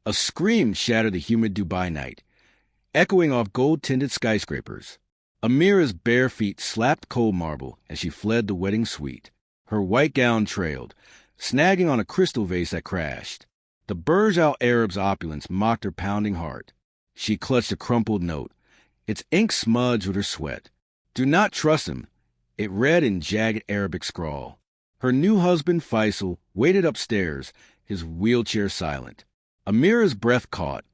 A scream shattered the humid Dubai night, echoing off gold-tinted skyscrapers. Amira's bare feet slapped cold marble as she fled the wedding suite. Her white gown trailed, snagging on a crystal vase that crashed. The Burj Al Arab's opulence mocked her pounding heart. She clutched a crumpled note, its ink smudged with her sweat. "Do not trust him," it read in jagged Arabic scrawl. Her new husband, Faisal, waited upstairs, his wheelchair silent. Amira's breath caught,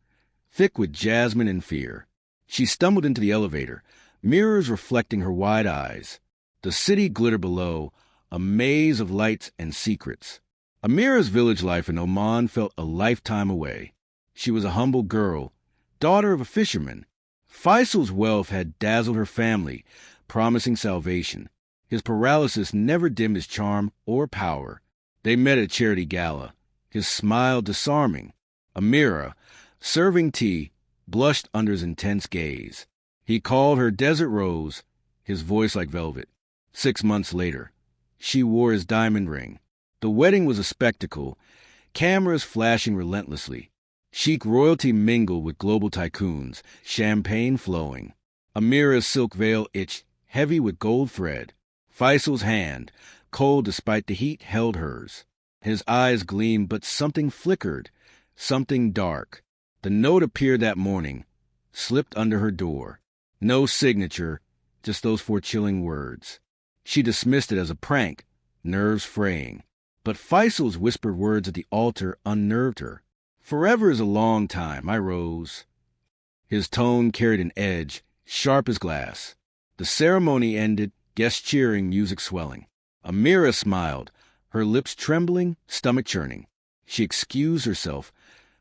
thick with jasmine and fear. She stumbled into the elevator, mirrors reflecting her wide eyes. The city glittered below, a maze of lights and secrets. Amira's village life in Oman felt a lifetime away. She was a humble girl, daughter of a fisherman. Faisal's wealth had dazzled her family, promising salvation. His paralysis never dimmed his charm or power. They met at a charity gala, his smile disarming. Amira, serving tea, blushed under his intense gaze. He called her Desert Rose, his voice like velvet. 6 months later, she wore his diamond ring. The wedding was a spectacle, cameras flashing relentlessly. Chic royalty mingled with global tycoons, champagne flowing. Amira's silk veil itched, heavy with gold thread. Faisal's hand, cold despite the heat, held hers. His eyes gleamed, but something flickered, something dark. The note appeared that morning, slipped under her door. No signature, just those 4 chilling words. She dismissed it as a prank, nerves fraying. But Faisal's whispered words at the altar unnerved her. "Forever is a long time, my rose." His tone carried an edge, sharp as glass. The ceremony ended, guests cheering, music swelling. Amira smiled, her lips trembling, stomach churning. She excused herself,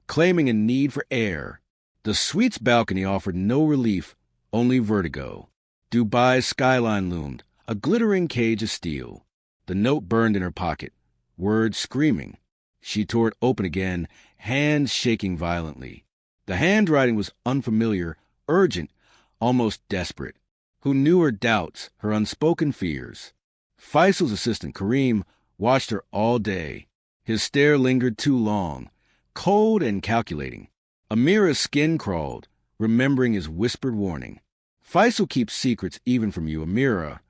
claiming a need for air. The suite's balcony offered no relief, only vertigo. Dubai's skyline loomed, a glittering cage of steel. The note burned in her pocket, words screaming. She tore it open again, hands shaking violently. The handwriting was unfamiliar, urgent, almost desperate. Who knew her doubts, her unspoken fears? Faisal's assistant, Kareem, watched her all day. His stare lingered too long, cold and calculating. Amira's skin crawled, remembering his whispered warning. "Faisal keeps secrets even from you, Amira."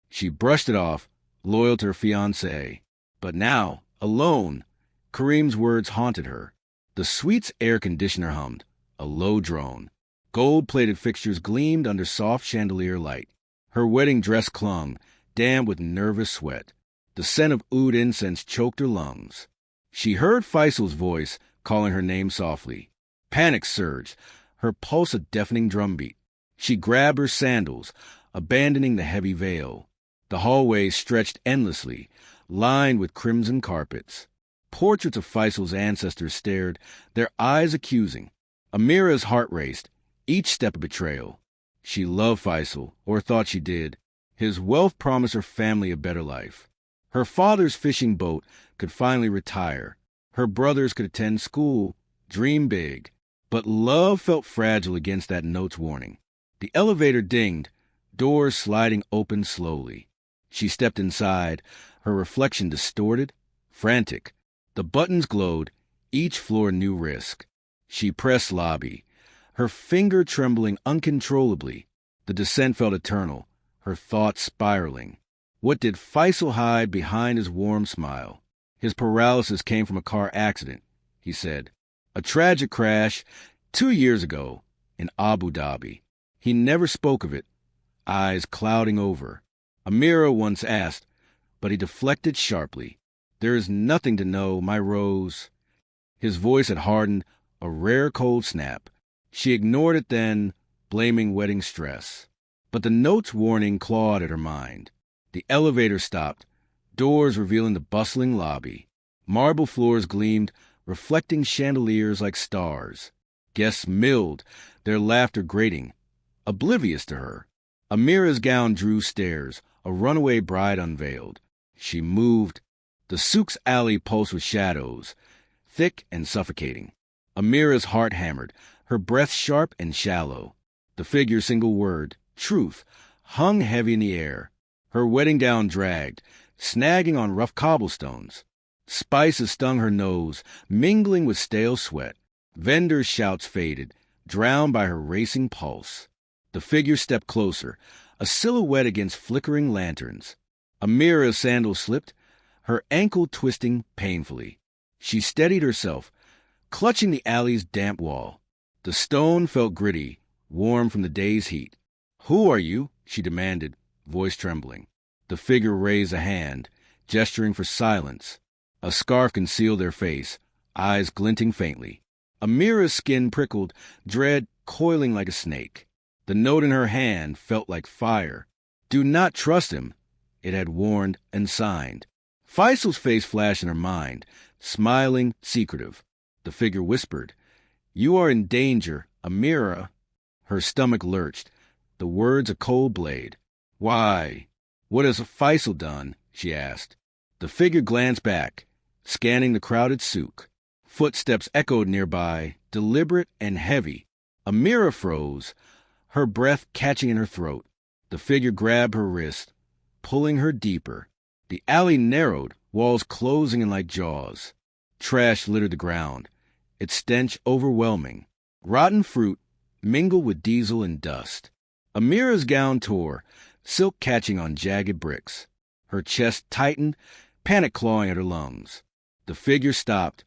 She brushed it off, loyal to her fiancé. But now, alone, Kareem's words haunted her. The suite's air conditioner hummed, a low drone. Gold-plated fixtures gleamed under soft chandelier light. Her wedding dress clung, damp with nervous sweat. The scent of oud incense choked her lungs. She heard Faisal's voice calling her name softly. Panic surged, her pulse a deafening drumbeat. She grabbed her sandals, abandoning the heavy veil. The hallway stretched endlessly, lined with crimson carpets. Portraits of Faisal's ancestors stared, their eyes accusing. Amira's heart raced, each step a betrayal. She loved Faisal, or thought she did. His wealth promised her family a better life. Her father's fishing boat could finally retire. Her brothers could attend school, dream big. But love felt fragile against that note's warning. The elevator dinged, doors sliding open slowly. She stepped inside, her reflection distorted, frantic. The buttons glowed, each floor new risk. She pressed lobby, her finger trembling uncontrollably. The descent felt eternal, her thoughts spiraling. What did Faisal hide behind his warm smile? His paralysis came from a car accident, he said. A tragic crash 2 years ago in Abu Dhabi. He never spoke of it, eyes clouding over. Amira once asked, but he deflected sharply. "There is nothing to know, my rose." His voice had hardened, a rare cold snap. She ignored it then, blaming wedding stress. But the note's warning clawed at her mind. The elevator stopped, doors revealing the bustling lobby. Marble floors gleamed, reflecting chandeliers like stars. Guests milled, their laughter grating, oblivious to her. Amira's gown drew stares, a runaway bride unveiled. She moved. The Souk's alley pulsed with shadows, thick and suffocating. Amira's heart hammered, her breath sharp and shallow. The figure's single word, truth, hung heavy in the air. Her wedding gown dragged, snagging on rough cobblestones. Spices stung her nose, mingling with stale sweat. Vendors' shouts faded, drowned by her racing pulse. The figure stepped closer, a silhouette against flickering lanterns. Amira's sandal slipped, her ankle twisting painfully. She steadied herself, clutching the alley's damp wall. The stone felt gritty, warm from the day's heat. "Who are you?" she demanded, voice trembling. The figure raised a hand, gesturing for silence. A scarf concealed their face, eyes glinting faintly. Amira's skin prickled, dread coiling like a snake. The note in her hand felt like fire. "Do not trust him," it had warned and signed. Faisal's face flashed in her mind, smiling, secretive. The figure whispered, "You are in danger, Amira." Her stomach lurched, the words a cold blade. "Why? What has Faisal done?" she asked. The figure glanced back, scanning the crowded souk. Footsteps echoed nearby, deliberate and heavy. Amira froze, her breath catching in her throat. The figure grabbed her wrist, pulling her deeper. The alley narrowed, walls closing in like jaws. Trash littered the ground, its stench overwhelming. Rotten fruit mingled with diesel and dust. Amira's gown tore, silk catching on jagged bricks. Her chest tightened, panic clawing at her lungs. The figure stopped,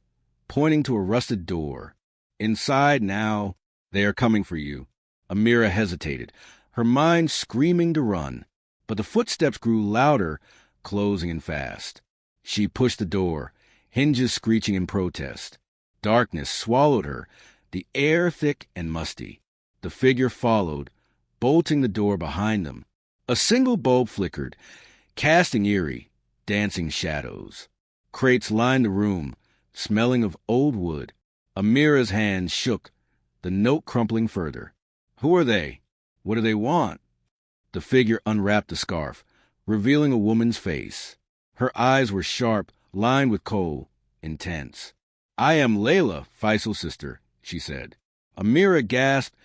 pointing to a rusted door. "Inside now, they are coming for you." Amira hesitated, her mind screaming to run. But the footsteps grew louder, closing in fast. She pushed the door, hinges screeching in protest. Darkness swallowed her, the air thick and musty. The figure followed, bolting the door behind them. A single bulb flickered, casting eerie, dancing shadows. Crates lined the room, smelling of old wood. Amira's hand shook, the note crumpling further. "Who are they? What do they want?" The figure unwrapped the scarf, revealing a woman's face. Her eyes were sharp, lined with coal, intense. "I am Layla, Faisal's sister," she said. Amira gasped,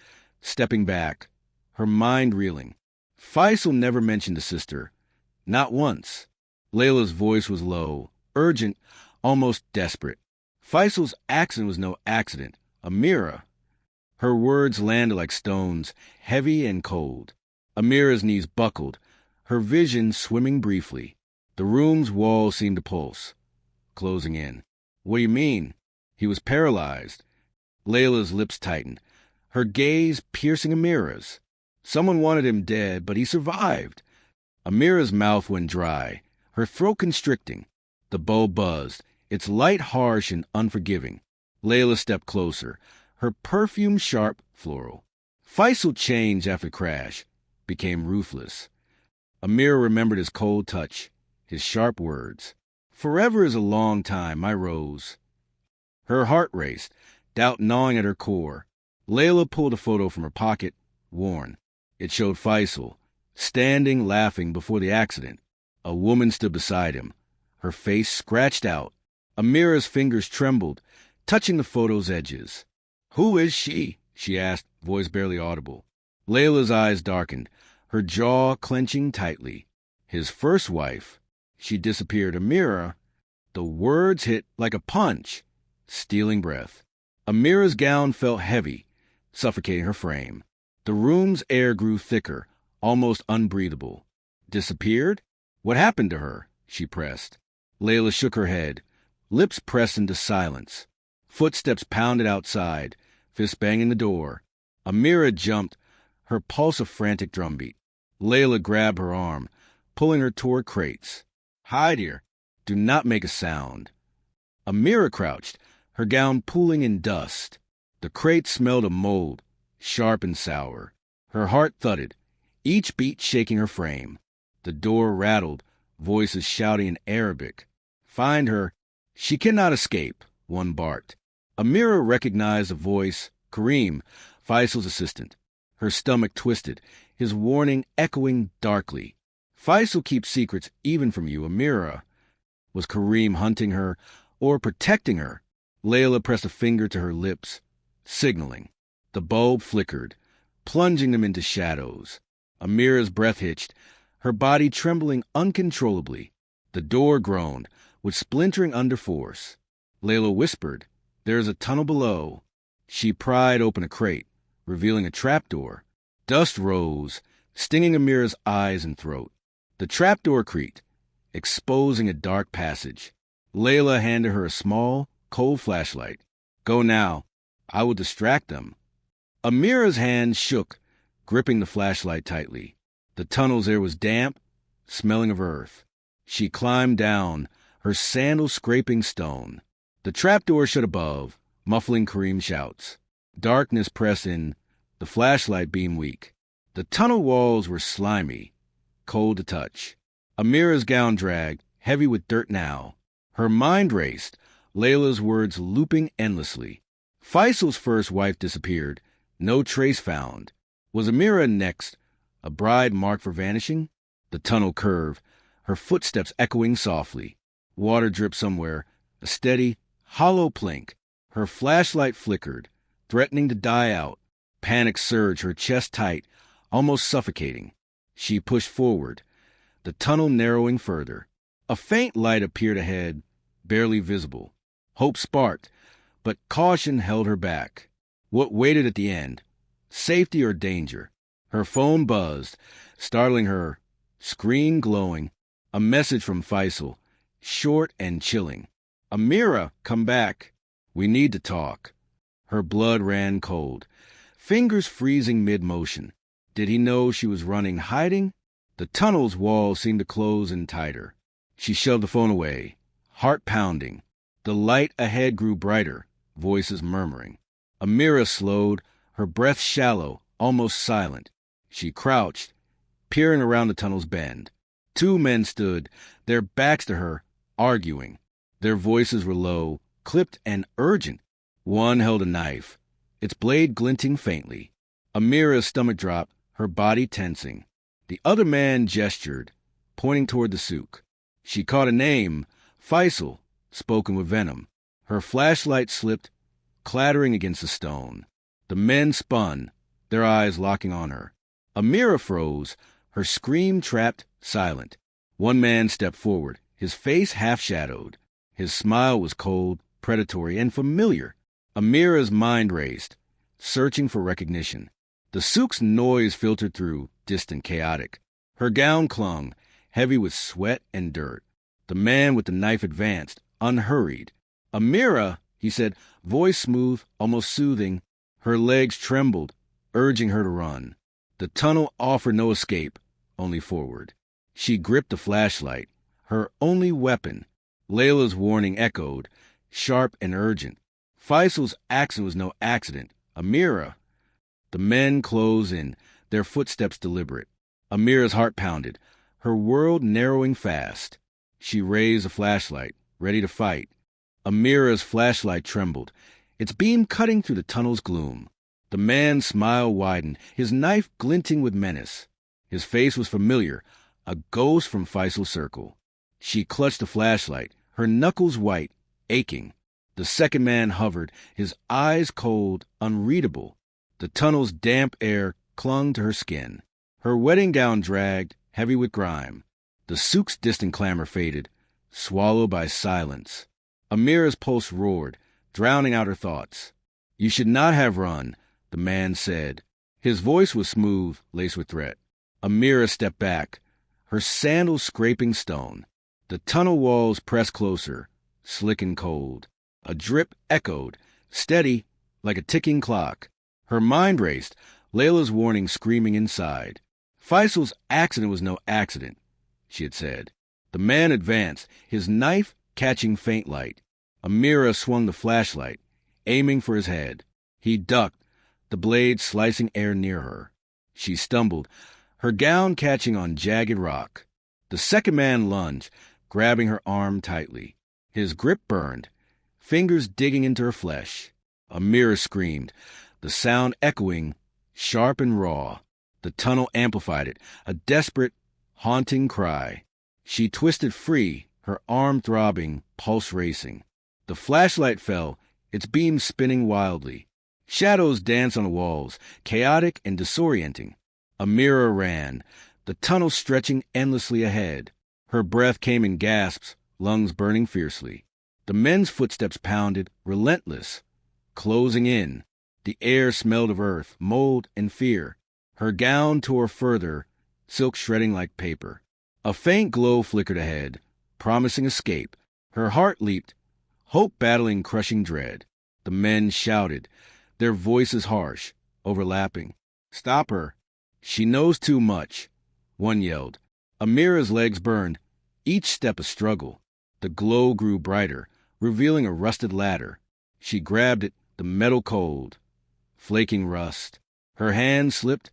stepping back, her mind reeling. Faisal never mentioned a sister, not once. Layla's voice was low, urgent, almost desperate. Faisal's accent was no accident. Amira. Her words landed like stones, heavy and cold. Amira's knees buckled, her vision swimming briefly. The room's walls seemed to pulse, closing in. "What do you mean?" He was paralyzed. Layla's lips tightened, her gaze piercing Amira's. Someone wanted him dead, but he survived. Amira's mouth went dry, her throat constricting. The bow buzzed, its light harsh and unforgiving. Layla stepped closer, her perfume sharp, floral. Faisal changed after the crash, became ruthless. Amira remembered his cold touch, his sharp words. "Forever is a long time, my rose." Her heart raced, doubt gnawing at her core. Layla pulled a photo from her pocket, worn. It showed Faisal, standing laughing before the accident. A woman stood beside him, her face scratched out. Amira's fingers trembled, touching the photo's edges. "Who is she?" she asked, voice barely audible. Layla's eyes darkened, her jaw clenching tightly. "His first wife." She disappeared. "Amira." The words hit like a punch, stealing breath. Amira's gown felt heavy, suffocating her frame. The room's air grew thicker, almost unbreathable. "Disappeared? What happened to her?" she pressed. Layla shook her head, lips pressed into silence. Footsteps pounded outside, fists banging the door. Amira jumped, her pulse a frantic drumbeat. Layla grabbed her arm, pulling her toward crates. "Hide here. Do not make a sound." Amira crouched, her gown pooling in dust. The crates smelled of mold, sharp and sour. Her heart thudded, each beat shaking her frame. The door rattled, voices shouting in Arabic. "Find her. She cannot escape," one barked. Amira recognized the voice, Kareem, Faisal's assistant. Her stomach twisted, his warning echoing darkly. "Faisal keeps secrets even from you, Amira." Was Kareem hunting her or protecting her? Layla pressed a finger to her lips, signaling. The bulb flickered, plunging them into shadows. Amira's breath hitched, her body trembling uncontrollably. The door groaned, with splintering under force. Layla whispered, "There is a tunnel below." She pried open a crate, revealing a trapdoor. Dust rose, stinging Amira's eyes and throat. The trapdoor creaked, exposing a dark passage. Layla handed her a small, cold flashlight. Go now. I will distract them. Amira's hand shook, gripping the flashlight tightly. The tunnel's air was damp, smelling of earth. She climbed down, her sandals scraping stone. The trapdoor shut above, muffling Kareem's shouts. Darkness pressed in, the flashlight beam weak. The tunnel walls were slimy, cold to touch. Amira's gown dragged, heavy with dirt now. Her mind raced, Layla's words looping endlessly. Faisal's first wife disappeared, no trace found. Was Amira next, a bride marked for vanishing? The tunnel curved, her footsteps echoing softly. Water dripped somewhere, a steady, hollow plink. Her flashlight flickered, threatening to die out. Panic surged, her chest tight, almost suffocating. She pushed forward, the tunnel narrowing further. A faint light appeared ahead, barely visible. Hope sparked, but caution held her back. What waited at the end? Safety or danger? Her phone buzzed, startling her, screen glowing. A message from Faisal, short and chilling. Amira, come back. We need to talk. Her blood ran cold, fingers freezing mid-motion. Did he know she was running, hiding? The tunnel's walls seemed to close in tighter. She shoved the phone away, heart pounding. The light ahead grew brighter, voices murmuring. Amira slowed, her breath shallow, almost silent. She crouched, peering around the tunnel's bend. Two men stood, their backs to her, arguing. Their voices were low, clipped and urgent. One held a knife, its blade glinting faintly. Amira's stomach dropped, her body tensing. The other man gestured, pointing toward the Souk. She caught a name, Faisal, spoken with venom. Her flashlight slipped, clattering against the stone. The men spun, their eyes locking on her. Amira froze, her scream trapped, silent. One man stepped forward, his face half-shadowed. His smile was cold, predatory, and familiar. Amira's mind raced, searching for recognition. The Souk's noise filtered through, distant, chaotic. Her gown clung, heavy with sweat and dirt. The man with the knife advanced, unhurried. Amira, he said, voice smooth, almost soothing. Her legs trembled, urging her to run. The tunnel offered no escape, only forward. She gripped the flashlight, her only weapon. Layla's warning echoed, sharp and urgent. Faisal's accent was no accident. Amira. The men closed in, their footsteps deliberate. Amira's heart pounded, her world narrowing fast. She raised a flashlight, ready to fight. Amira's flashlight trembled, its beam cutting through the tunnel's gloom. The man's smile widened, his knife glinting with menace. His face was familiar, a ghost from Faisal's circle. She clutched the flashlight, her knuckles white, aching. The second man hovered, his eyes cold, unreadable. The tunnel's damp air clung to her skin. Her wedding gown dragged, heavy with grime. The Souk's distant clamor faded, swallowed by silence. Amira's pulse roared, drowning out her thoughts. You should not have run, the man said. His voice was smooth, laced with threat. Amira stepped back, her sandals scraping stone. The tunnel walls pressed closer, slick and cold. A drip echoed, steady, like a ticking clock. Her mind raced, Layla's warning screaming inside. Faisal's accident was no accident, she had said. The man advanced, his knife catching faint light. Amira swung the flashlight, aiming for his head. He ducked, the blade slicing air near her. She stumbled, her gown catching on jagged rock. The second man lunged, grabbing her arm tightly. His grip burned, fingers digging into her flesh. Amira screamed, the sound echoing, sharp and raw. The tunnel amplified it, a desperate, haunting cry. She twisted free, her arm throbbing, pulse racing. The flashlight fell, its beam spinning wildly. Shadows danced on the walls, chaotic and disorienting. Amira ran, the tunnel stretching endlessly ahead. Her breath came in gasps, lungs burning fiercely. The men's footsteps pounded, relentless, closing in. The air smelled of earth, mold, and fear. Her gown tore further, silk shredding like paper. A faint glow flickered ahead, promising escape. Her heart leaped, hope battling crushing dread. The men shouted, their voices harsh, overlapping. "Stop her! She knows too much," one yelled. Amira's legs burned, each step a struggle. The glow grew brighter, revealing a rusted ladder. She grabbed it, the metal cold, flaking rust. Her hand slipped,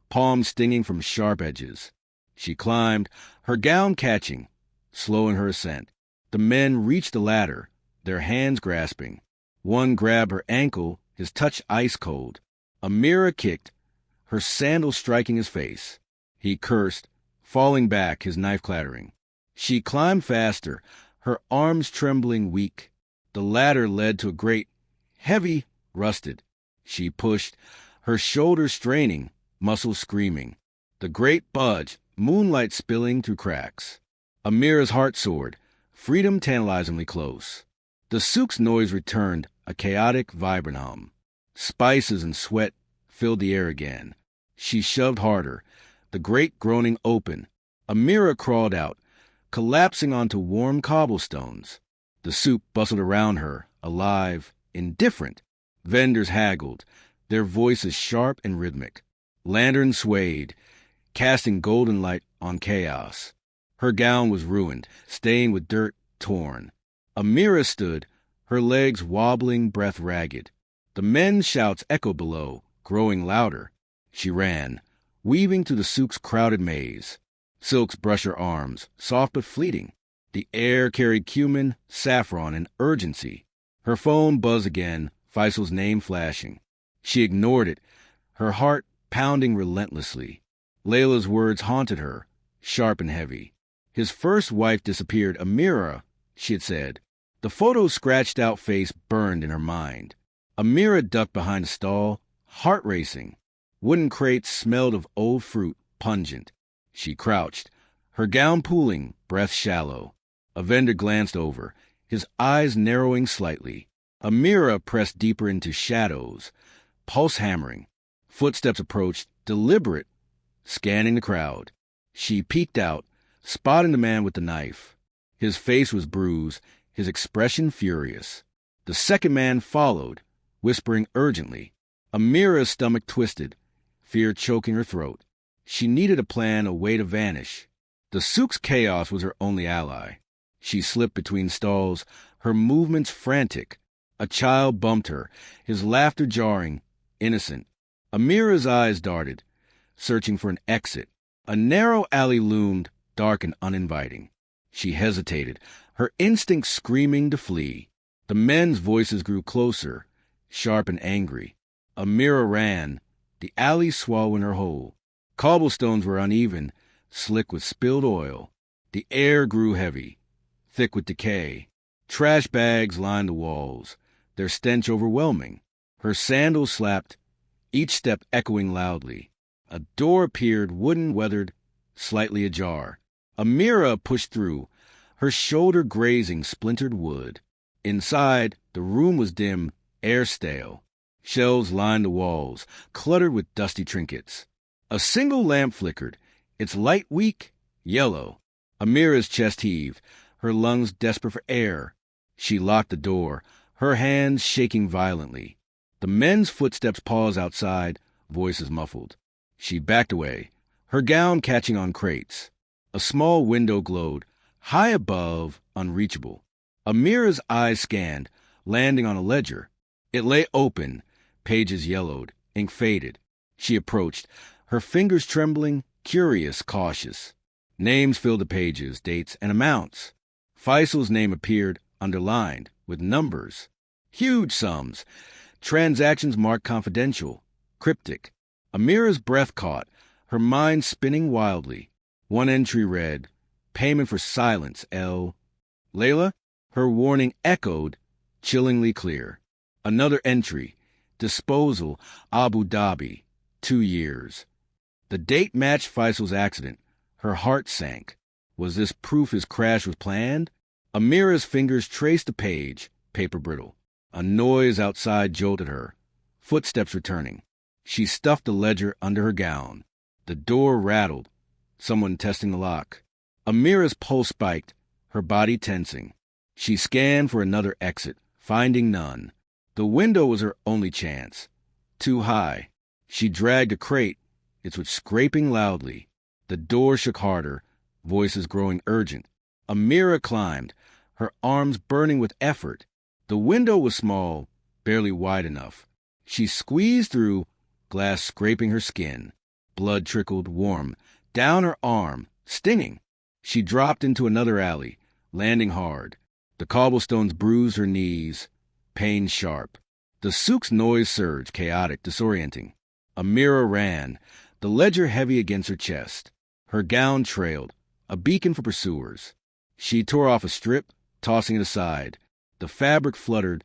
palms stinging from sharp edges. She climbed, her gown catching, slowing her ascent. The men reached the ladder, their hands grasping. One grabbed her ankle, his touch ice cold. Amira kicked, her sandal striking his face. He cursed, falling back, his knife clattering. She climbed faster, her arms trembling weak. The ladder led to a grate, heavy, rusted. She pushed, her shoulders straining, muscles screaming. The grate budged, moonlight spilling through cracks. Amira's heart soared, freedom tantalizingly close. The Souk's noise returned, a chaotic, vibrant hum. Spices and sweat filled the air again. She shoved harder, the grate groaning open. Amira crawled out, collapsing onto warm cobblestones. The Souk bustled around her, alive, indifferent. Vendors haggled, their voices sharp and rhythmic. Lanterns swayed, casting golden light on chaos. Her gown was ruined, stained with dirt, torn. Amira stood, her legs wobbling, breath ragged. The men's shouts echoed below, growing louder. She ran, weaving through the Souk's crowded maze. Silks brushed her arms, soft but fleeting. The air carried cumin, saffron, and urgency. Her phone buzzed again, Faisal's name flashing. She ignored it, her heart pounding relentlessly. Layla's words haunted her, sharp and heavy. His first wife disappeared, Amira, she had said. The photo's scratched-out face burned in her mind. Amira ducked behind a stall, heart racing. Wooden crates smelled of old fruit, pungent. She crouched, her gown pooling, breath shallow. A vendor glanced over, his eyes narrowing slightly. Amira pressed deeper into shadows, pulse hammering. Footsteps approached, deliberate, scanning the crowd. She peeked out, spotting the man with the knife. His face was bruised, his expression furious. The second man followed, whispering urgently. Amira's stomach twisted, fear choking her throat. She needed a plan, a way to vanish. The Souk's chaos was her only ally. She slipped between stalls, her movements frantic. A child bumped her, his laughter jarring, innocent. Amira's eyes darted, searching for an exit. A narrow alley loomed, dark and uninviting. She hesitated, her instincts screaming to flee. The men's voices grew closer, sharp and angry. Amira ran, the alley swallowing her whole. Cobblestones were uneven, slick with spilled oil. The air grew heavy, thick with decay. Trash bags lined the walls, their stench overwhelming. Her sandals slapped, each step echoing loudly. A door appeared, wooden, weathered, slightly ajar. Amira pushed through, her shoulder grazing splintered wood. Inside, the room was dim, air stale. Shelves lined the walls, cluttered with dusty trinkets. A single lamp flickered, its light weak, yellow. Amira's chest heaved, her lungs desperate for air. She locked the door, her hands shaking violently. The men's footsteps paused outside, voices muffled. She backed away, her gown catching on crates. A small window glowed, high above, unreachable. Amira's eyes scanned, landing on a ledger. It lay open, pages yellowed, ink faded. She approached, her fingers trembling, curious, cautious. Names filled the pages, dates, and amounts. Faisal's name appeared, underlined, with numbers. Huge sums. Transactions marked confidential, cryptic. Amira's breath caught, her mind spinning wildly. One entry read, "Payment for silence, L." Layla? Her warning echoed, chillingly clear. Another entry, "Disposal, Abu Dhabi, 2 years." The date matched Faisal's accident. Her heart sank. Was this proof his crash was planned? Amira's fingers traced the page, paper brittle. A noise outside jolted her. footsteps returning. She stuffed the ledger under her gown. The door rattled, someone testing the lock. Amira's pulse spiked, her body tensing. She scanned for another exit, finding none. The window was her only chance. Too high. She dragged a crate, its wood scraping loudly. The door shook harder, voices growing urgent. Amira climbed, her arms burning with effort. The window was small, barely wide enough. She squeezed through, glass scraping her skin. Blood trickled, warm, down her arm, stinging. She dropped into another alley, landing hard. The cobblestones bruised her knees, pain sharp. The Souk's noise surged, chaotic, disorienting. Amira ran, the ledger heavy against her chest. Her gown trailed, a beacon for pursuers. She tore off a strip, tossing it aside. The fabric fluttered,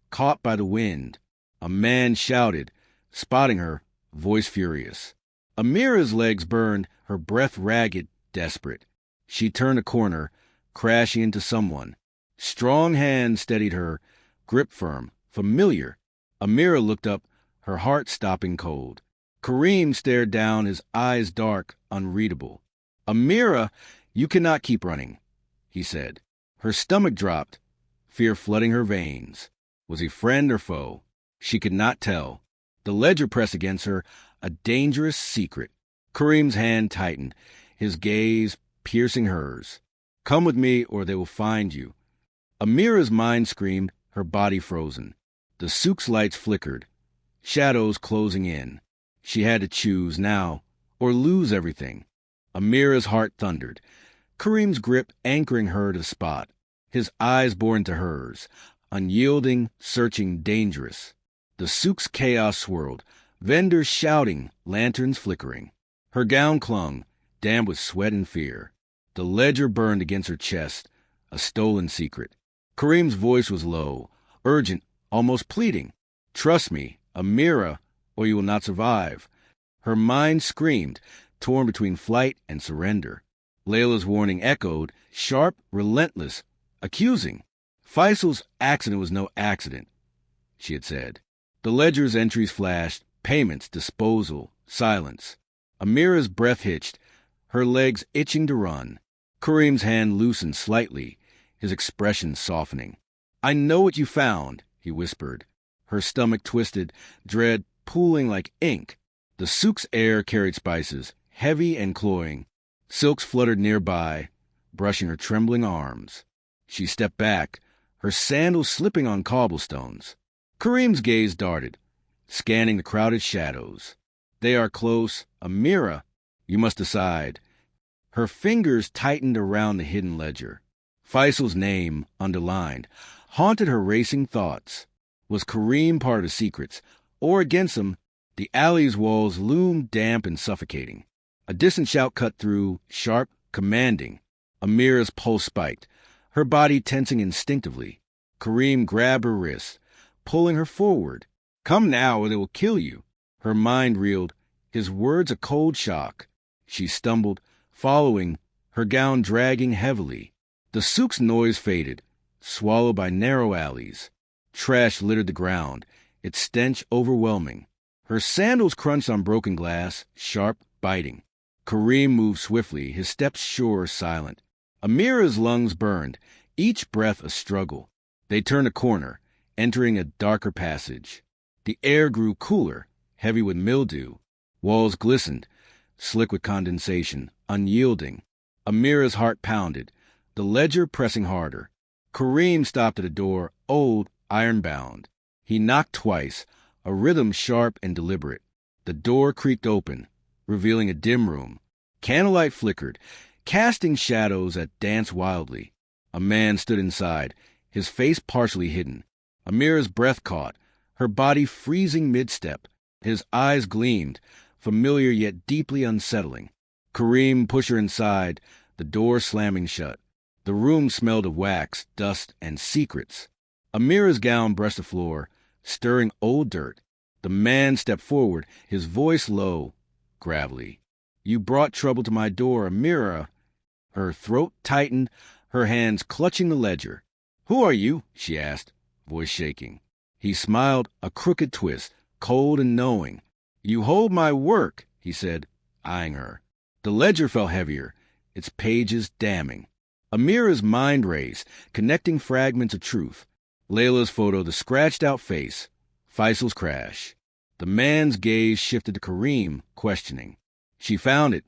caught by the wind. A man shouted, spotting her, voice furious. Amira's legs burned, her breath ragged, desperate. She turned a corner, crashing into someone. Strong hands steadied her, grip firm, familiar. Amira looked up, her heart stopping cold. Kareem stared down, his eyes dark, unreadable. "Amira, you cannot keep running," he said. Her stomach dropped, fear flooding her veins. Was he friend or foe? She could not tell. The ledger pressed against her, a dangerous secret. Kareem's hand tightened, his gaze piercing hers. "Come with me or they will find you." Amira's mind screamed, her body frozen. The Souk's lights flickered, shadows closing in. She had to choose now or lose everything. Amira's heart thundered, Kareem's grip anchoring her to the spot. His eyes bore into hers, unyielding, searching, dangerous. The Souk's chaos swirled, vendors shouting, lanterns flickering. Her gown clung, damp with sweat and fear. The ledger burned against her chest, a stolen secret. Kareem's voice was low, urgent, almost pleading. "Trust me, Amira, or you will not survive." Her mind screamed, torn between flight and surrender. Layla's warning echoed, sharp, relentless, accusing. Faisal's accident was no accident, she had said. The ledger's entries flashed, payments, disposal, silence. Amira's breath hitched, her legs itching to run. Kareem's hand loosened slightly, his expression softening. "I know what you found," he whispered. Her stomach twisted, dread pooling like ink. The Souk's air carried spices, heavy and cloying. Silks fluttered nearby, brushing her trembling arms. She stepped back, her sandals slipping on cobblestones. Kareem's gaze darted, scanning the crowded shadows. "They are close. Amira, you must decide." Her fingers tightened around the hidden ledger. Faisal's name, underlined, haunted her racing thoughts. Was Kareem part of the secrets, or against him? The alley's walls loomed damp and suffocating. A distant shout cut through, sharp, commanding. Amira's pulse spiked, her body tensing instinctively. Kareem grabbed her wrist, pulling her forward. "Come now, or they will kill you." Her mind reeled, his words a cold shock. She stumbled, following, her gown dragging heavily. The Souk's noise faded, swallowed by narrow alleys. Trash littered the ground, its stench overwhelming. Her sandals crunched on broken glass, sharp, biting. Kareem moved swiftly, his steps sure, silent. Amira's lungs burned, each breath a struggle. They turned a corner, entering a darker passage. The air grew cooler, heavy with mildew. Walls glistened, slick with condensation, unyielding. Amira's heart pounded, the ledger pressing harder. Kareem stopped at a door, old, iron-bound. He knocked twice, a rhythm sharp and deliberate. The door creaked open, revealing a dim room. Candlelight flickered, casting shadows that danced wildly. A man stood inside, his face partially hidden. Amira's breath caught, her body freezing mid-step. His eyes gleamed, familiar yet deeply unsettling. Kareem pushed her inside, the door slamming shut. The room smelled of wax, dust, and secrets. Amira's gown brushed the floor, stirring old dirt. The man stepped forward, his voice low, gravelly. "You brought trouble to my door, Amira." Her throat tightened, her hands clutching the ledger. "Who are you?" she asked, voice shaking. He smiled, a crooked twist, cold and knowing. "You hold my work," he said, eyeing her. The ledger felt heavier, its pages damning. Amira's mind raced, connecting fragments of truth. Layla's photo, the scratched-out face. Faisal's crash. The man's gaze shifted to Kareem, questioning. "She found it,"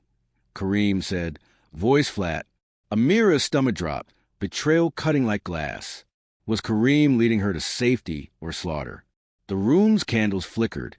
Kareem said, voice flat. Amira's stomach dropped, betrayal cutting like glass. Was Kareem leading her to safety or slaughter? The room's candles flickered,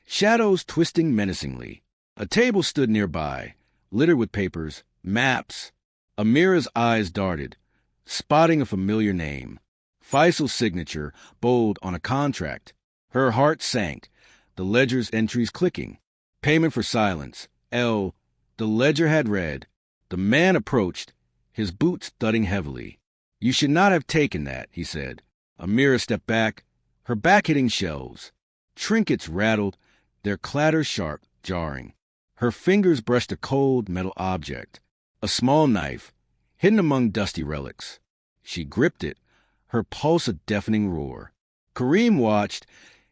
shadows twisting menacingly. A table stood nearby, littered with papers, maps. Amira's eyes darted, spotting a familiar name. Faisal's signature, bold on a contract. Her heart sank, the ledger's entries clicking. Payment for silence. L. The ledger had read. The man approached, his boots thudding heavily. "You should not have taken that," he said. Amira stepped back, her back hitting shelves. Trinkets rattled, their clatter sharp, jarring. Her fingers brushed a cold metal object, a small knife, hidden among dusty relics. She gripped it, her pulse a deafening roar. Kareem watched,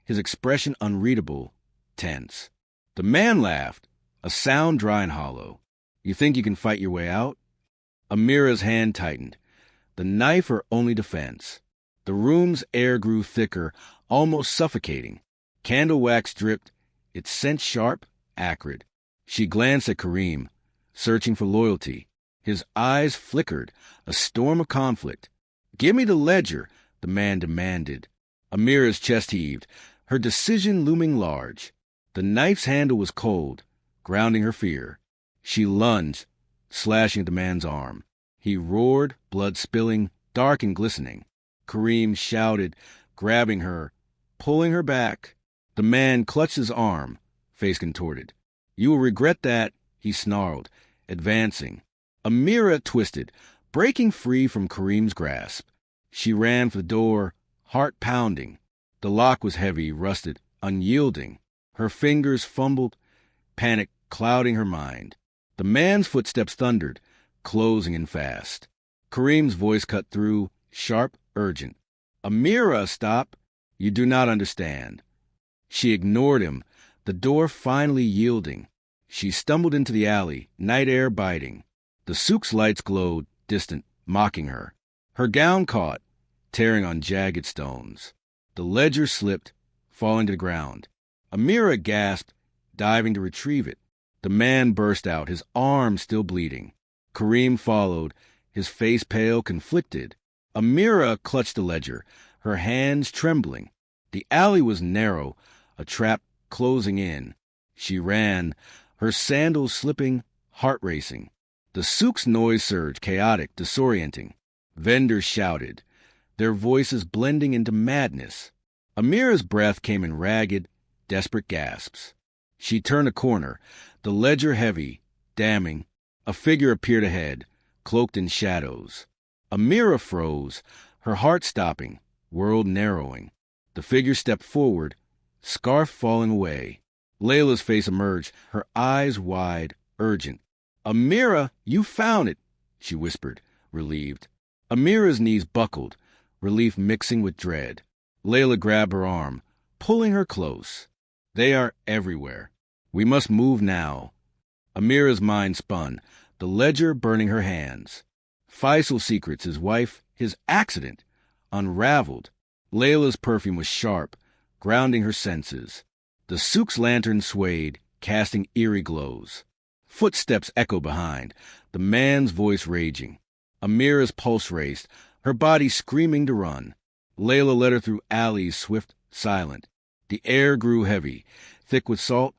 his expression unreadable, tense. The man laughed, a sound dry and hollow. "You think you can fight your way out?" Amira's hand tightened, the knife her only defense. The room's air grew thicker, almost suffocating. Candle wax dripped, its scent sharp, acrid. She glanced at Kareem, searching for loyalty. His eyes flickered, a storm of conflict. "Give me the ledger," the man demanded. Amira's chest heaved, her decision looming large. The knife's handle was cold, grounding her fear. She lunged, slashing at the man's arm. He roared, blood spilling, dark and glistening. Kareem shouted, grabbing her, pulling her back. The man clutched his arm, face contorted. "You will regret that," he snarled, advancing. Amira twisted, breaking free from Kareem's grasp. She ran for the door, heart pounding. The lock was heavy, rusted, unyielding. Her fingers fumbled, panic clouding her mind. The man's footsteps thundered, closing in fast. Kareem's voice cut through, sharp, urgent. "Amira, stop! You do not understand." She ignored him, the door finally yielding. She stumbled into the alley, night air biting. The Souk's lights glowed, distant, mocking her. Her gown caught, tearing on jagged stones. The ledger slipped, falling to the ground. Amira gasped, diving to retrieve it. The man burst out, his arm still bleeding. Kareem followed, his face pale, conflicted. Amira clutched the ledger, her hands trembling. The alley was narrow, a trap closing in. She ran, her sandals slipping, heart racing. The Souk's noise surged, chaotic, disorienting. Vendors shouted, their voices blending into madness. Amira's breath came in ragged, desperate gasps. She turned a corner, the ledger heavy, damning. A figure appeared ahead, cloaked in shadows. Amira froze, her heart stopping, world narrowing. The figure stepped forward, scarf falling away. Layla's face emerged, her eyes wide, urgent. "Amira, you found it," she whispered, relieved. Amira's knees buckled, relief mixing with dread. Layla grabbed her arm, pulling her close. "They are everywhere. We must move now." Amira's mind spun, the ledger burning her hands. Faisal's secrets, his wife, his accident. Unraveled. Layla's perfume was sharp, grounding her senses. The Souk's lantern swayed, casting eerie glows. Footsteps echoed behind, the man's voice raging. Amira's pulse raced, her body screaming to run. Layla led her through alleys swift, silent. The air grew heavy, thick with salt.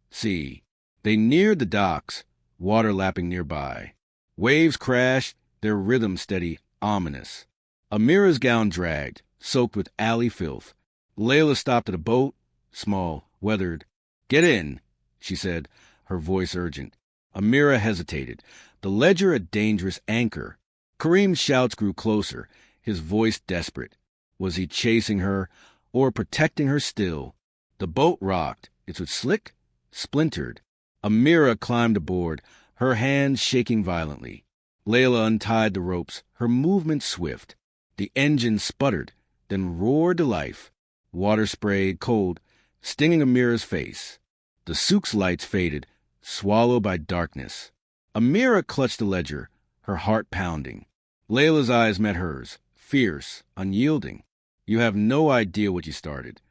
Sea. They neared the docks, water lapping nearby. Waves crashed, their rhythm steady, ominous. Amira's gown dragged, soaked with alley filth. Layla stopped at a boat, small, weathered. "Get in," she said, her voice urgent. Amira hesitated, the ledger a dangerous anchor. Kareem's shouts grew closer, his voice desperate. Was he chasing her, or protecting her still? The boat rocked, its was slick, splintered. Amira climbed aboard, her hands shaking violently. Layla untied the ropes, her movement swift. The engine sputtered, then roared to life. Water sprayed, cold, stinging Amira's face. The Souk's lights faded, swallowed by darkness. Amira clutched the ledger, her heart pounding. Layla's eyes met hers, fierce, unyielding. You have no idea what you started.